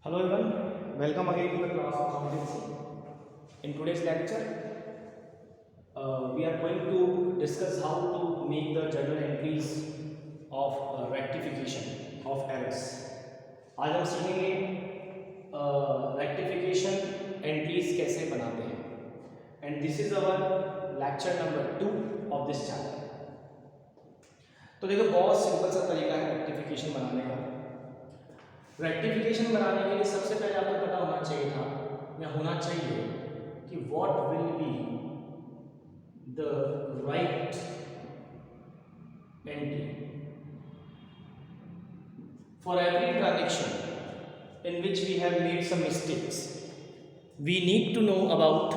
Hello everyone, welcome again to the class of accountancy. In today's lecture, we are going to discuss how to make the journal entries of rectification of errors. आज हम सीखेंगे rectification entries कैसे बनाते हैं. And this is our lecture number 2 of this chapter. तो देखो बहुत simple सा तरीका है रेक्टिफिकेशन बनाने का. रेक्टिफिकेशन बनाने के लिए सबसे पहले आपको पता होना चाहिए था या होना चाहिए कि what will be the right entry for every transaction in which we have made some mistakes. We need to know about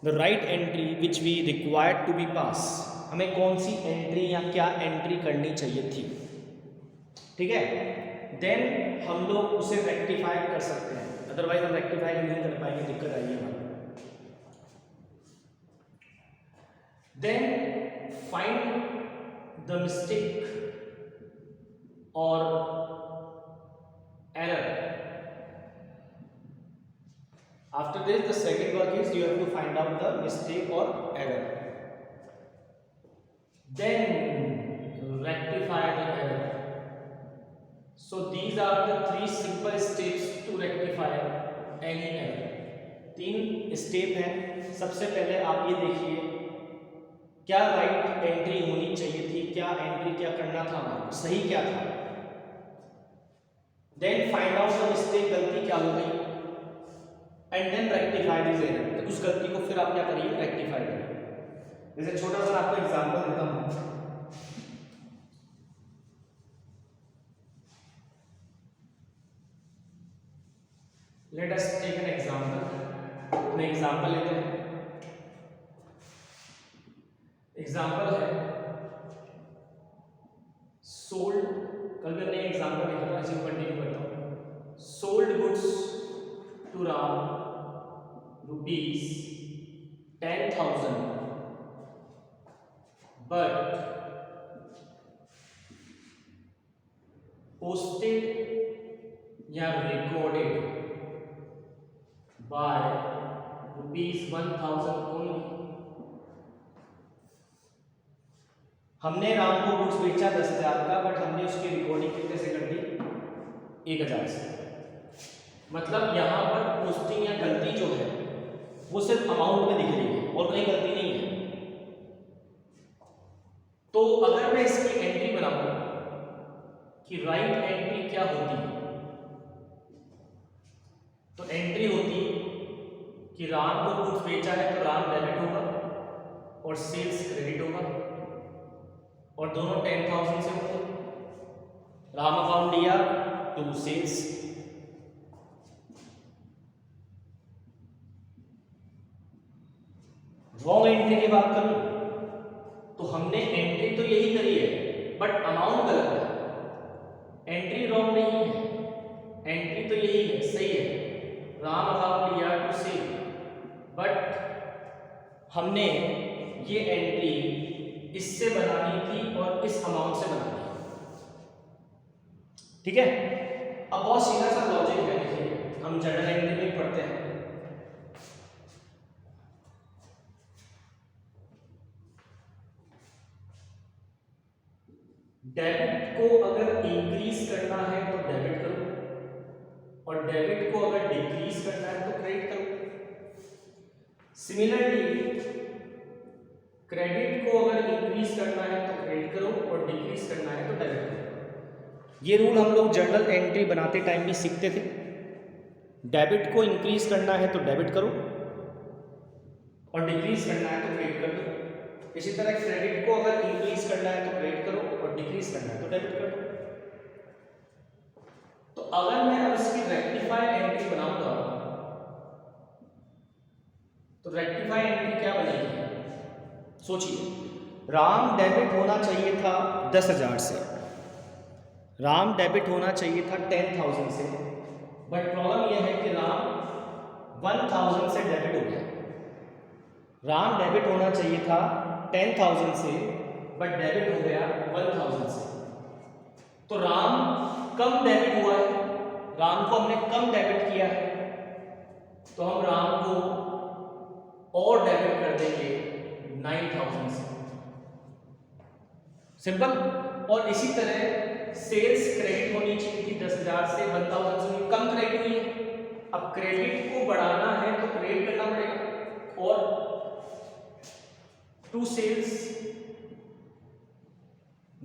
the right entry which we required to be pass. हमें कौन सी एंट्री या क्या entry करनी चाहिए थी, ठीक है. Then हम लोग उसे रेक्टिफाई कर सकते हैं, अदरवाइज हम रेक्टिफाई नहीं कर पाएंगे, दिक्कत आएगी हमारी. देन फाइंड द मिस्टेक और error. After this the second work is you have to find out the mistake और error. Then rectify the error. So these are the three simple steps to rectify any error. 3 step हैं. सबसे पहले आप ये देखिए क्या right entry होनी चाहिए थी, क्या एंट्री क्या करना था हमारा, सही क्या था. Then find out the mistake, गलती क्या हो गई, and then rectify this error. तो उस गलती को फिर आप क्या करिए, रेक्टिफाई करिए. जैसे छोटा सा आपको एग्जांपल देता हूं. Let us take an example. अपने एग्जाम्पल लेते हैं. एग्जाम्पल है सोल्ड. कल भी हमने एग्जाम्पल लिखा था, इसी को कंटिन्यू करता हूँ. Sold goods to Ram rupees 10,000 but posted या रिकॉर्डेड by ₹1,000 only. हमने राम को गुड्स बेचा 10,000 का, बट हमने उसकी रिकॉर्डिंग कितने से कर दी, 1,000 से. मतलब यहां पर पोस्टिंग या गलती जो है वो सिर्फ अमाउंट में दिख रही है और कहीं गलती नहीं है. तो अगर मैं इसकी एंट्री बनाऊं कि राइट एंट्री क्या होती है, तो एंट्री होती कि राम को गुड्स बेचा है तो राम डेबिट होगा और सेल्स क्रेडिट होगा, और दोनों 10,000 से होंगे. राम अकाउंट लिया टू सेल्स. रॉन्ग एंट्री की बात करूं तो हमने एंट्री तो यही करी है बट अमाउंट गलत है. एंट्री रॉन्ग नहीं है, एंट्री तो यही है, सही है. राम अकाउंट लिया टू सेल, बट हमने ये एंट्री इससे बनानी थी और इस अमाउंट से बनानी थी, ठीक है. अब बहुत सीधा सा लॉजिक है, देखिए हम जर्नल एंट्री में पढ़ते हैं. डेबिट को अगर इंक्रीज करना है तो डेबिट करो, और डेबिट को अगर डिक्रीज करना है तो क्रेडिट करो. सिमिलरली क्रेडिट को अगर इंक्रीज करना है तो क्रेडिट करो और डिक्रीज करना है तो डेबिट करो. ये रूल हम लोग जर्नल एंट्री बनाते टाइम भी सीखते थे. डेबिट को इंक्रीज करना है तो डेबिट करो और डिक्रीज करना है तो क्रेडिट कर दो. इसी तरह क्रेडिट को अगर इंक्रीज करना है तो क्रेडिट करो और डिक्रीज करना है तो डेबिट कर दो. तो अगर मैं अब इसकी रेक्टिफाई एंट्री बनाऊंगा तो रेक्टिफाई एंट्री क्या बनेगी, सोचिए. राम डेबिट होना चाहिए था 10,000 से, राम डेबिट होना चाहिए था 10,000 से, बट प्रॉब्लम यह है कि राम 1,000 से डेबिट हो गया. राम डेबिट होना चाहिए था 10,000 से, बट डेबिट हो गया 1,000 से. तो राम कम डेबिट हुआ है, राम को हमने कम डेबिट किया है, तो हम राम को और डेबिट कर देंगे 9000 से, सिंपल। और इसी तरह सेल्स क्रेडिट होनी चाहिए थी 10,000 से 1000 से कम क्रेडिट हुई है। अब क्रेडिट को बढ़ाना है तो क्रेडिट करना पड़ेगा, और to sales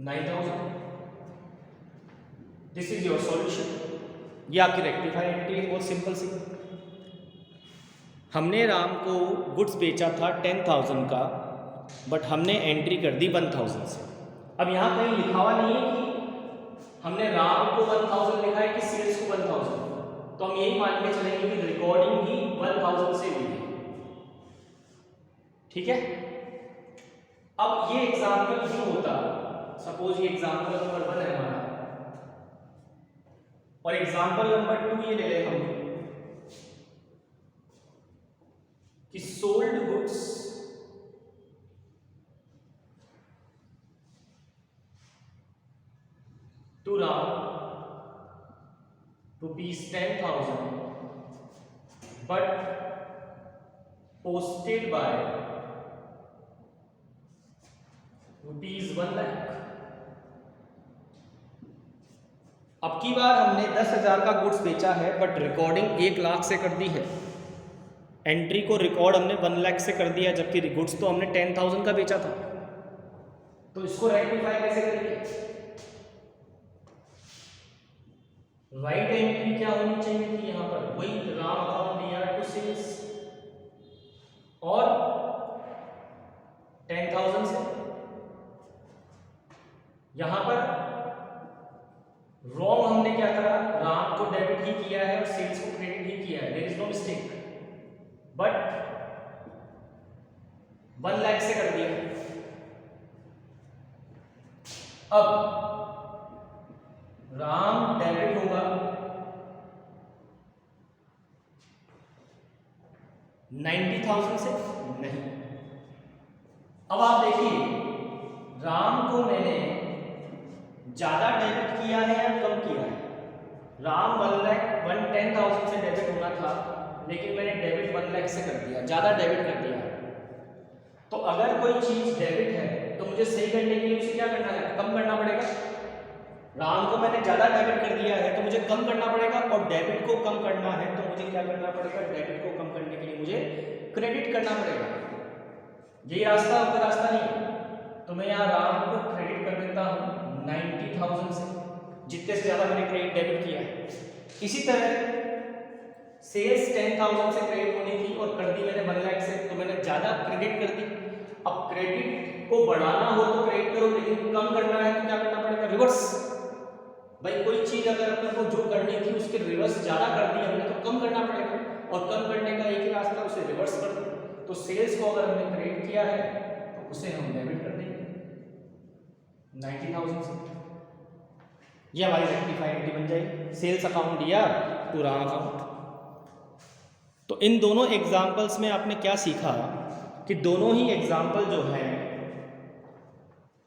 9000। This is your solution. ये आपकी रेक्टिफाई एंट्री है, बहुत सिंपल सी। हमने राम को गुड्स बेचा था 10,000 का, बट हमने एंट्री कर दी 1000 से। अब यहाँ कहीं लिखा हुआ नहीं है कि हमने राम को 1000 लिखा है कि सेल्स को 1000, तो हम यही मान के चलेंगे कि रिकॉर्डिंग ही 1000 से हुई है, ठीक है। अब ये एग्जाम्पल क्यों होता, सपोज ये एग्जाम्पल नंबर 1 है हमारा, और एग्जाम्पल नंबर 2 ये ले लें हम कि sold goods to Ram ₹10,000 but posted by ₹1 lakh। अब की बार हमने 10,000 का गुड्स बेचा है, बट रिकॉर्डिंग 1 लाख से कर दी है। एंट्री को रिकॉर्ड हमने 1 लाख से कर दिया, जबकि गुड्स तो हमने 10,000 का बेचा था। तो इसको रेक्टिफाई कैसे करेंगे? राइट एंट्री क्या होनी चाहिए थी यहाँ पर, वही राम अकाउंट दिया टू सेल्स और 10,000 से। यहां पर रॉन्ग हमने क्या करा, राम को डेबिट ही किया है और सेल्स को क्रेडिट ही किया है, there is no mistake, but 1 lakh से कर दिया। अब राम डेबिट होगा 90,000 से नहीं। अब आप देखिए राम को मैंने ज्यादा डेबिट किया है या कम किया है। राम 10,000 से डेबिट होना था, लेकिन मैंने डेबिट 1 लाख से कर दिया, ज्यादा डेबिट कर दिया। तो अगर कोई चीज डेबिट है तो मुझे सही करने के लिए उसे क्या करना है, कम करना पड़ेगा। राम को मैंने ज्यादा डेबिट कर दिया है तो मुझे कम करना पड़ेगा, और डेबिट को कम करना है तो मुझे क्या करना पड़ेगा, डेबिट को कम करने के लिए मुझे क्रेडिट करना पड़ेगा। यही रास्ता होगा, रास्ता नहीं। तो मैं यहाँ राम को क्रेडिट कर देता हूँ 90,000 से, जितने से ज्यादा मैंने क्रेडिट डेबिट किया है। इसी तरह सेल्स 10,000 से क्रेडिट होनी थी और कर दी मैंने 1 लाख से, तो मैंने ज्यादा क्रेडिट कर दी। अब क्रेडिट को बढ़ाना हो तो क्रेडिट करो, लेकिन कम करना है तो क्या करना पड़ेगा, रिवर्स। भाई कोई चीज अगर अपने को जो करनी थी उसके रिवर्स ज्यादा कर दी हमने तो कम करना पड़ेगा, और कम करने का एक ही रास्ता, उसे रिवर्स कर दो। तो सेल्स को अगर हमने क्रेडिट किया है तो उसे हम डेबिट कर देंगे 90,000 से। ये हमारी रेक्टिफाइड एंट्री बन जाएगी, सेल्स अकाउंट दिया टू राम अकाउंट। तो इन दोनों एग्जाम्पल्स में आपने क्या सीखा कि दोनों ही एग्जाम्पल जो है,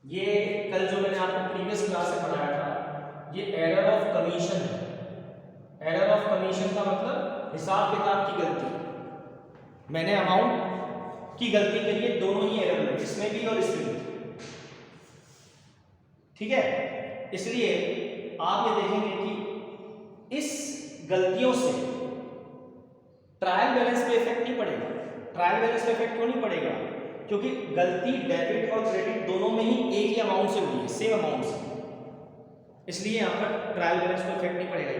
ये कल जो मैंने आपको प्रीवियस क्लास में पढ़ाया था, ये एरर ऑफ कमीशन है। एरर ऑफ कमीशन का मतलब हिसाब किताब की गलती। मैंने अमाउंट की गलती करी है, दोनों ही एरर में, इसमें भी और इसमें भी, ठीक है। इसलिए आप ये देखेंगे कि इस गलतियों से ट्रायल बैलेंस पे इफेक्ट नहीं पड़ेगा। ट्रायल बैलेंस पे इफेक्ट क्यों नहीं पड़ेगा, क्योंकि गलती डेबिट और क्रेडिट दोनों में ही एक ही अमाउंट से हुई है, सेम अमाउंट से, इसलिए यहाँ पर ट्रायल बैलेंस को इफेक्ट नहीं पड़ेगा।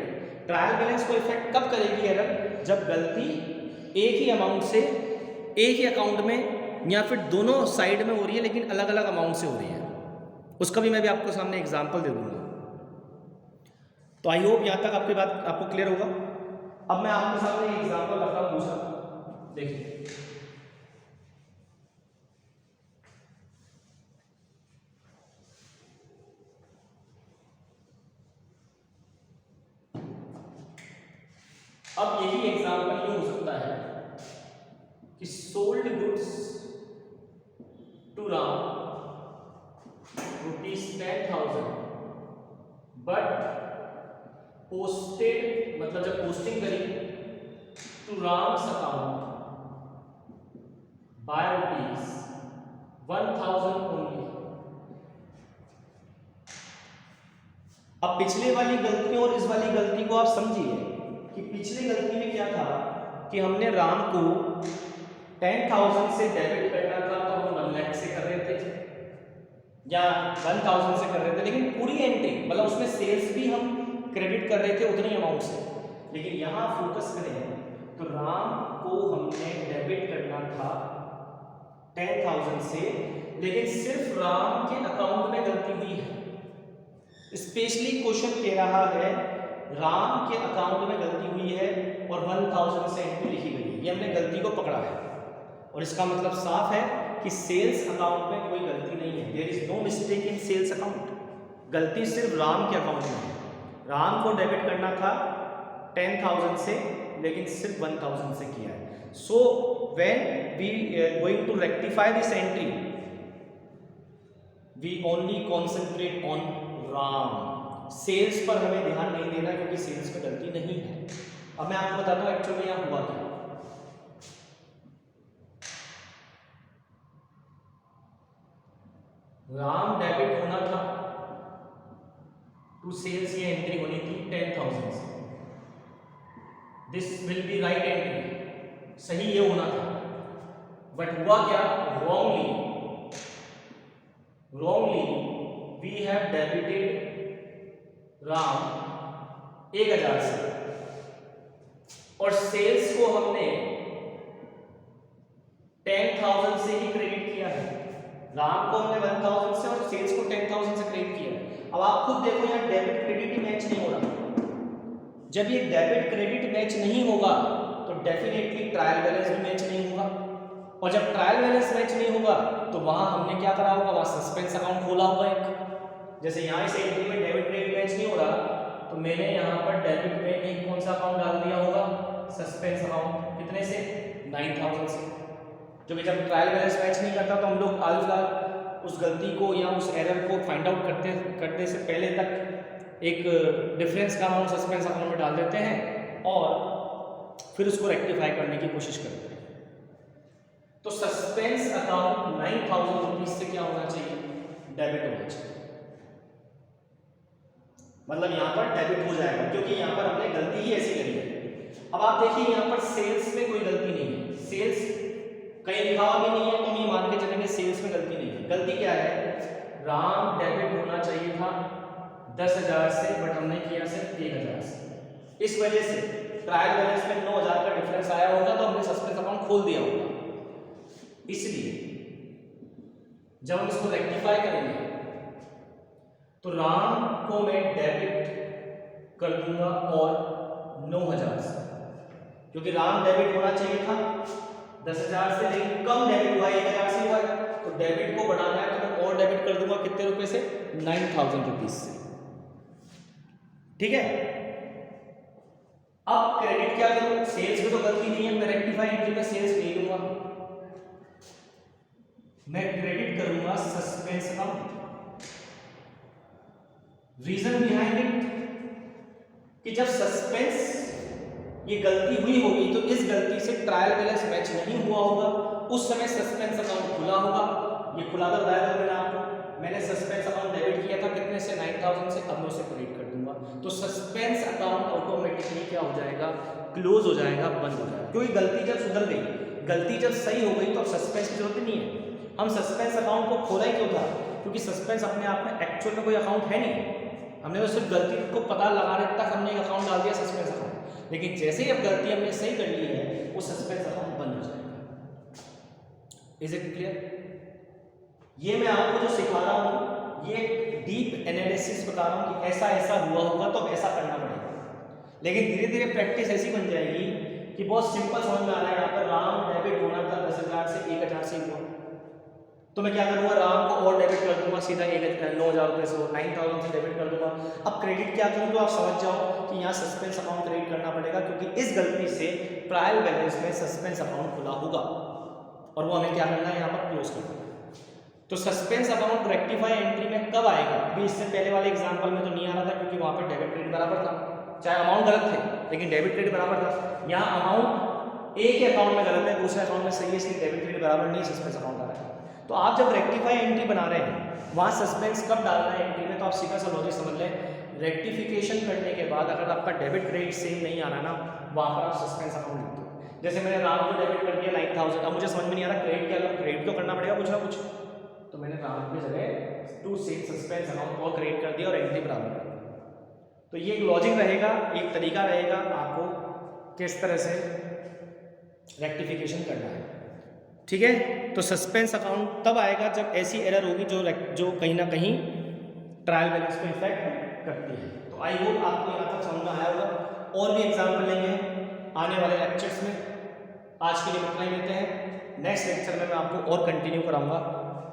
ट्रायल बैलेंस को इफेक्ट कब करेगी एरर, जब गलती एक ही अमाउंट से एक ही अकाउंट में या फिर दोनों साइड में हो रही है लेकिन अलग अलग अमाउंट से हो रही है। उसका भी मैं भी आपको सामने एग्जाम्पल दे दूंगा। तो आई होप यहाँ तक आपकी बात आपको क्लियर होगा। अब मैं आपके सामने एग्जाम्पल रखता हूँ दूसरा, देखिए। अब यही एग्जाम्पल ये हो सकता है कि sold goods to Ram ₹10,000 but posted मतलब जब पोस्टिंग करी to Ram's account by ₹1000 only. अब पिछले वाली गलती और इस वाली गलती को आप समझिए कि पिछली गलती में क्या था कि हमने राम को 10,000 से डेबिट करना था तो हम 1 लाख से कर रहे थे या 1000 से कर रहे थे, लेकिन पूरी एंट्री मतलब उसमें सेल्स भी हम क्रेडिट कर रहे थे उतनी अमाउंट से। लेकिन यहाँ फोकस करें तो राम को हमने डेबिट करना था 10,000 से, लेकिन सिर्फ राम के अकाउंट में गलती हुई है। स्पेशली क्वेश्चन कह रहा है राम के अकाउंट में गलती हुई है और 1000 से एंट्री लिखी गई है, ये हमने गलती को पकड़ा है। और इसका मतलब साफ है कि सेल्स अकाउंट में कोई गलती नहीं है। There is no mistake in sales account. गलती सिर्फ राम के अकाउंट में है। राम को डेबिट करना था 10,000 से, लेकिन सिर्फ 1000 से किया है। So when we going to rectify this entry we only concentrate on Ram. Sales पर हमें ध्यान नहीं देना क्योंकि सेल्स में गलती नहीं है। अब मैं आपको बताता हूँ एक्चुअली यहाँ हुआ क्या। राम डेबिट होना था टू सेल्स, ये एंट्री होनी थी 10,000 से। This will be right entry, सही ये होना था। बट हुआ क्या, wrongly we have debited Ram 1000 से और सेल्स को हमने 10,000 से ही क्रेडिट किया है। राम को हमने 1000 से और सेल्स को 10,000 से क्रेडिट किया है। अब आप खुद देखो यहाँ डेबिट क्रेडिट ही मैच नहीं हो रहा। जब ये डेबिट क्रेडिट मैच नहीं होगा तो डेफिनेटली ट्रायल बैलेंस भी मैच नहीं होगा, और जब ट्रायल बैलेंस मैच नहीं होगा तो वहां हमने क्या करा होगा, वहां सस्पेंस अकाउंट खोला होगा एक। जैसे यहाँ इस एंट्री में डेबिट क्रेडिट मैच नहीं हो रहा तो मैंने यहाँ पर डेबिट में एक कौन सा अकाउंट डाल दिया होगा, सस्पेंस अकाउंट। कितने से, 9,000 से। क्योंकि जब ट्रायल बैलेंस मैच नहीं करता तो हम लोग अलग उस गलती को या उस एरर को फाइंड आउट करने से पहले तक एक डिफरेंस का अमाउंट सस्पेंस अकाउंट में डाल देते हैं और फिर उसको रेक्टिफाई करने की कोशिश करते हैं। तो सस्पेंस अकाउंट 9,000 रुपीज से क्या होना चाहिए, डेबिट होना चाहिए। मतलब यहाँ पर डेबिट हो जाएगा क्योंकि यहाँ पर हमने गलती ही ऐसी करी है। अब आप देखिए यहाँ पर सेल्स में कोई गलती नहीं है, सेल्स कहीं लिखा हुआ भी नहीं है, तो हम ये मान के चलेंगे सेल्स में गलती नहीं है। गलती क्या है, राम डेबिट होना चाहिए था 10,000 से बट हमने किया सिर्फ 1,000 से। इस वजह से ट्रायल बैलेंस में 9,000 का डिफरेंस आया होगा तो हमने सस्पेंस अकाउंट खोल दिया होगा। इसलिए जब हम इसको रेक्टिफाई करेंगे तो राम को मैं डेबिट कर दूंगा और 9,000 से, क्योंकि राम डेबिट होना चाहिए था 10,000 से, लेकिन कम डेबिट हुआ 1,000 से हुआ। तो डेबिट को बढ़ाना है तो मैं और डेबिट कर दूंगा कितने रुपए से, 9,000 रुपीज से। ठीक है। अब क्रेडिट क्या करूं, सेल्स में तो गलती नहीं है, मैं रेक्टिफाई एंट्री में सेल्स नहीं लूंगा, मैं क्रेडिट करूंगा suspense account. Reason behind it कि जब सस्पेंस ये गलती हुई होगी तो इस गलती से ट्रायल बैलेंस मैच नहीं हुआ होगा, उस समय सस्पेंस अकाउंट खुला होगा। ये खुला कर बताया था मैंने आपको, मैंने सस्पेंस अकाउंट डेबिट किया था कितने से, 9,000 से, अब मैं उसे क्रेडिट कर दूंगा। तो सस्पेंस अकाउंट ऑटोमेटिकली क्या हो जाएगा, क्लोज हो जाएगा, बंद हो जाएगा। क्योंकि गलती जब सुधर गई, गलती जब सही हो गई तो अब सस्पेंस की जरूरत नहीं है। हम सस्पेंस अकाउंट को खोला ही क्यों था, क्योंकि सस्पेंस अपने आप में एक्चुअल में कोई अकाउंट है नहीं। हमने तो सिर्फ गलती को पता लगाने तक हमने एक अकाउंट डाल दिया सस्पेंस अकाउंट, लेकिन जैसे ही अब गलती हमने सही कर ली है वो सस्पेंस अकाउंट बंद हो जाएगा। Is it clear? ये मैं आपको जो सिखा रहा हूँ ये डीप एनालिसिस बता रहा हूँ कि ऐसा ऐसा हुआ होगा तो अब ऐसा करना पड़ेगा। लेकिन धीरे धीरे प्रैक्टिस ऐसी बन जाएगी कि बहुत सिंपल समझ में आ रहा है। यहाँ पर राम डेबिट होना था 10,000 से, 1,000 से हुआ, तो मैं क्या करूँगा, राम को और डेबिट कर दूंगा सीधा 9,000 रुपये से, 9,000 से डेबिट कर दूंगा। अब क्रेडिट क्या करूँ तो आप समझ जाओ कि यहाँ सस्पेंस अकाउंट क्रेडिट करना पड़ेगा, क्योंकि इस गलती से ट्रायल बैलेंस में सस्पेंस अकाउंट खुला होगा और वो हमें क्या करना है, यहाँ पर क्लोज करना है। तो सस्पेंस अकाउंट रेक्टिफाई एंट्री में कब आएगा, अभी इससे पहले वाले एग्जाम्पल में तो नहीं आ रहा था क्योंकि वहाँ पर डेबिट क्रेडिट बराबर था। चाहे अमाउंट गलत थे लेकिन डेबिट क्रेडिट बराबर था। यहाँ अमाउंट एक ही अकाउंट में गलत है, दूसरे अकाउंट में सही है, इसलिए डेबिट क्रेडिट बराबर नहीं, सस्पेंस अकाउंट आ रहा है। तो आप जब रेक्टिफाई एंट्री बना रहे हैं वहाँ सस्पेंस कब डालना है एंट्री में, तो आप सीधा सा लॉजिक समझ लें, रेक्टिफिकेशन करने के बाद अगर आपका डेबिट क्रेडिट सेम नहीं आ रहा ना, वहाँ पर आप सस्पेंस अकाउंट लिख दो। जैसे मैंने राम को डेबिट कर दिया 9000, अब मुझे समझ में नहीं आ रहा क्रेडिट क्या करूँ, क्रेडिट तो करना पड़ेगा कुछ ना कुछ, तो मैंने राम की जगह टू सस्पेंस अकाउंट और क्रिएट कर दिया और एंट्री बराबर कर दी। तो ये एक लॉजिक रहेगा, एक तरीका रहेगा आपको किस तरह से रेक्टिफिकेशन करना है, ठीक है। तो सस्पेंस अकाउंट तब आएगा जब ऐसी एरर होगी जो कहीं ना कहीं ट्रायल बैलेंस को इफेक्ट करती है। तो आई होप आपको यहाँ तक समझ में आया होगा। और भी एग्जाम्पल लेंगे आने वाले लेक्चर्स में। आज के लिए इतना ही लेते हैं, नेक्स्ट लेक्चर में मैं आपको और कंटिन्यू कराऊंगा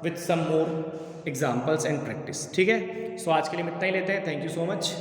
with some more examples and practice, ठीक है। सो आज के लिए इतना ही लेते हैं, थैंक यू सो मच।